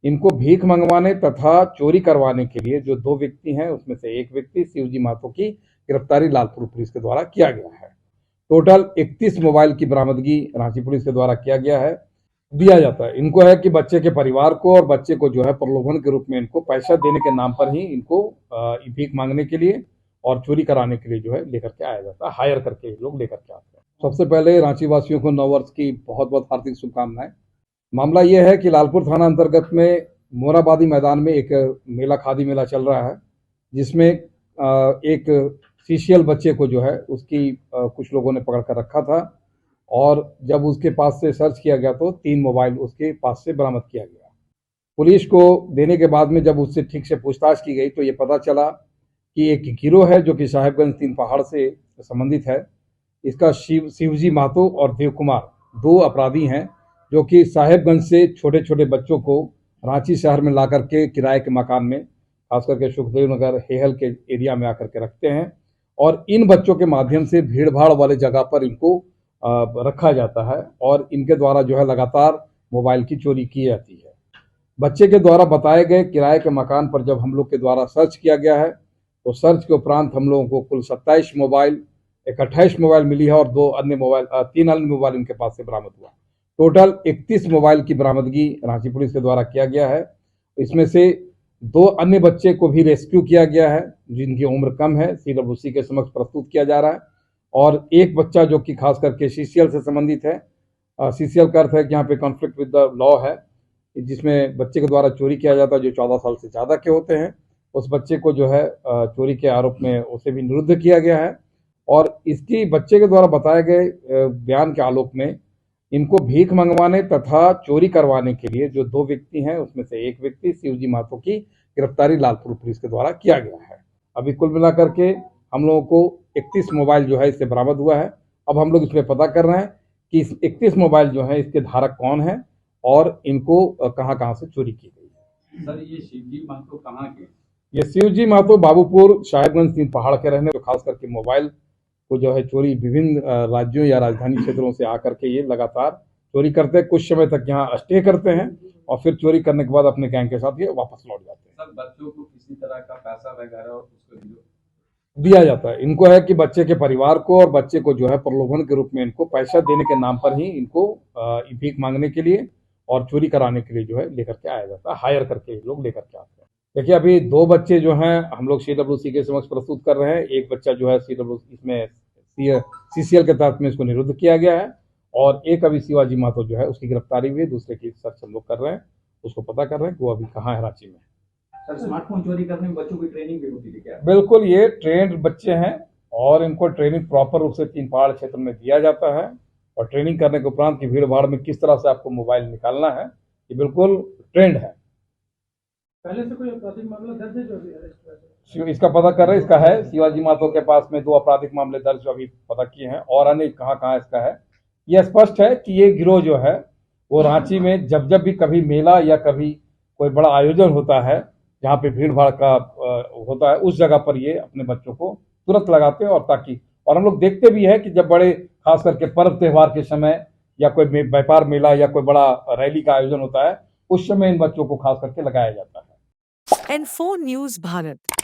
इनको भीख मंगवाने तथा चोरी करवाने के लिए जो दो व्यक्ति हैं उसमें से एक व्यक्ति शिवजी महतो की गिरफ्तारी लालपुर पुलिस के द्वारा किया गया है। टोटल 31 मोबाइल की बरामदगी रांची पुलिस के द्वारा किया गया है। दिया जाता है इनको है कि बच्चे के परिवार को और बच्चे को जो है प्रलोभन के रूप में इनको पैसा देने के नाम पर ही इनको भीख मांगने के लिए और चोरी कराने के लिए जो है लेकर के आया जाता है। हायर करके ये लोग लेकर के आते हैं। सबसे पहले रांची वासियों को नव वर्ष की बहुत बहुत हार्दिक शुभकामनाएं। मामला यह है कि लालपुर थाना अंतर्गत में मोराबादी मैदान में एक मेला खादी मेला चल रहा है, जिसमें एक सीसीएल बच्चे को जो है उसकी कुछ लोगों ने पकड़ कर रखा था और जब उसके पास से सर्च किया गया तो 3 मोबाइल उसके पास से बरामद किया गया। पुलिस को देने के बाद में जब उससे ठीक से पूछताछ की गई तो ये पता चला कि एक गिरोह है जो कि साहेबगंज 3 पहाड़ से संबंधित है। इसका शिवजी महतो और देव कुमार 2 अपराधी हैं जो कि साहेबगंज से छोटे छोटे बच्चों को रांची शहर में ला करके किराए के मकान में, खास करके सुखदेव नगर हेहल के एरिया में आकर के रखते हैं और इन बच्चों के माध्यम से भीड़ भाड़ वाले जगह पर इनको रखा जाता है और इनके द्वारा जो है लगातार मोबाइल की चोरी की जाती है। बच्चे के द्वारा बताए गए किराए के मकान पर जब हम लोग के द्वारा सर्च किया गया है तो सर्च के उपरांत हम लोगों को कुल 27 मोबाइल, 28 मोबाइल मिली है और 3 अन्य मोबाइल इनके पास से बरामद हुआ। टोटल 31 मोबाइल की बरामदगी रांची पुलिस के द्वारा किया गया है। इसमें से 2 अन्य बच्चे को भी रेस्क्यू किया गया है जिनकी उम्र कम है, सीडब्ल्यूसी के समक्ष प्रस्तुत किया जा रहा है और एक बच्चा जो कि खास करके सीसीएल से संबंधित है। सीसीएल का अर्थ है कि यहाँ पे कॉन्फ्लिक्ट विद द लॉ है, जिसमें बच्चे के द्वारा चोरी किया जाता है जो 14 साल से ज़्यादा के होते हैं। उस बच्चे को जो है चोरी के आरोप में उसे भी निरुद्ध किया गया है और इसकी बच्चे के द्वारा बताए गए बयान के आलोक में इनको भीख मंगवाने तथा चोरी करवाने के लिए जो 2 व्यक्ति हैं उसमें से एक व्यक्ति शिवजी महतो की गिरफ्तारी लालपुर पुलिस के द्वारा किया गया है। अभी कुल मिलाकर के हम लोगों को 31 मोबाइल जो है इससे बरामद हुआ है। अब हम लोग इसमें पता कर रहे हैं कि इस 31 मोबाइल जो है इसके धारक कौन है और इनको कहाँ कहाँ से चोरी की गई है। सर, ये शिवजी महतो कहाँ के? ये शिवजी महतो बाबूपुर साहेबगंज 3 पहाड़ के रहने, खास करके मोबाइल को जो है चोरी विभिन्न राज्यों या राजधानी क्षेत्रों से आकर के ये लगातार चोरी करते हैं। कुछ समय तक यहाँ स्टे करते हैं और फिर चोरी करने के बाद अपने गैंग के साथ ये वापस लौट जाते हैं। सर, बच्चों को किसी तरह का पैसा वगैरह उसको दिया जाता है इनको है कि बच्चे के परिवार को और बच्चे को जो है प्रलोभन के रूप में इनको पैसा देने के नाम पर ही इनको भीख मांगने के लिए और चोरी कराने के लिए जो है लेकर के आया जाता है। हायर करके लोग लेकर के आते हैं। देखिए, अभी 2 बच्चे जो हैं हम लोग सीडब्ल्यूसी के समक्ष प्रस्तुत कर रहे हैं। एक बच्चा जो है सीडब्ल्यूसी इसमें सीसीएल के तहत में इसको निरुद्ध किया गया है और एक अभी शिवाजी महतो जो है उसकी गिरफ्तारी हुई है। दूसरे की सर्च हम लोग कर रहे हैं, उसको पता कर रहे हैं कि वो अभी कहाँ है रांची में। सर, स्मार्टफोन चोरी करने में बच्चों की ट्रेनिंग भी होती है क्या? बिल्कुल, ये ट्रेंड बच्चे हैं और इनको ट्रेनिंग प्रॉपर रूप से 3 पहाड़ क्षेत्र में दिया जाता है और ट्रेनिंग करने के उपरांत की भीड़ भाड़ में किस तरह से आपको मोबाइल निकालना है, ये बिल्कुल ट्रेंड है। पहले से कोई आपराधिक मामला दर्ज है जो अभी अरेस्ट हुआ है? इसका पता कर रहे हैं। इसका है शिवाजी महतो के पास में 2 आपराधिक मामले दर्ज जो अभी पता किए हैं और अन्य कहाँ कहाँ इसका है। यह स्पष्ट है कि ये गिरोह जो है वो रांची में जब जब भी कभी मेला या कभी कोई बड़ा आयोजन होता है जहाँ पे भीड़ भाड़ का होता है उस जगह पर ये अपने बच्चों को तुरंत लगाते हैं और हम लोग देखते भी है कि जब बड़े खास करके पर्व त्योहार के समय या कोई व्यापार मेला या कोई बड़ा रैली का आयोजन होता है उस समय इन बच्चों को खास करके लगाया जाता है। N4 News Bharat।